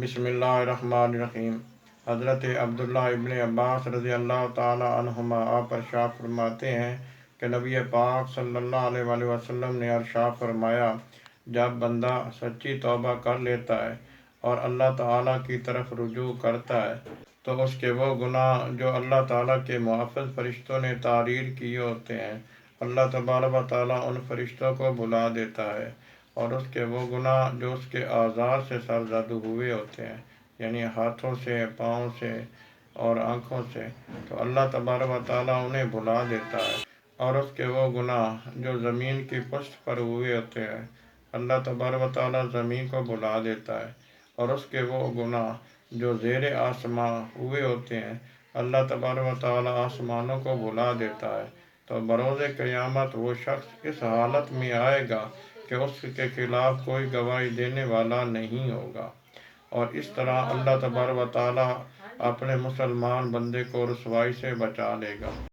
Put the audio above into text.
बिस्मिल्लाहिर्रहमानिर्रहीम। हज़रत अब्दुल्लाह इब्न अब्बास रज़ी अल्लाह ताला अन्हुमा आप इरशाद फरमाते हैं कि नबी पाक सल्लल्लाहु अलैहि वसल्लम ने इरशाद फरमाया, जब बंदा सच्ची तौबा कर लेता है और अल्लाह ताला की तरफ रुजू करता है तो उसके वो गुनाह जो अल्लाह ताला के मुहफ़्फ़िज़ फरिश्तों ने तारीर किए होते हैं, अल्लाह तबारक व तआला उन फरिश्तों को बुला देता है और उसके वो गुनाह जो उसके आज़ार से सरज़द हुए होते हैं, यानी हाथों से, पाँव से और आँखों से, तो अल्लाह तबारक व तआला उन्हें भुला देता है। और उसके वो गुनाह जो ज़मीन की पुष्ट पर हुए होते हैं, अल्लाह तबारक व तआला ज़मीन को भुला देता है। और उसके वो गुनाह जो ज़ेरे आसमां हुए होते हैं, अल्लाह तबारक व तआला आसमानों को भुला देता है। तो बरोज़े क़यामत वो शख्स इस हालत में आएगा कि उसके खिलाफ़ कोई गवाही देने वाला नहीं होगा, और इस तरह अल्लाह तबारक व तआला अपने मुसलमान बंदे को रुसवाई से बचा लेगा।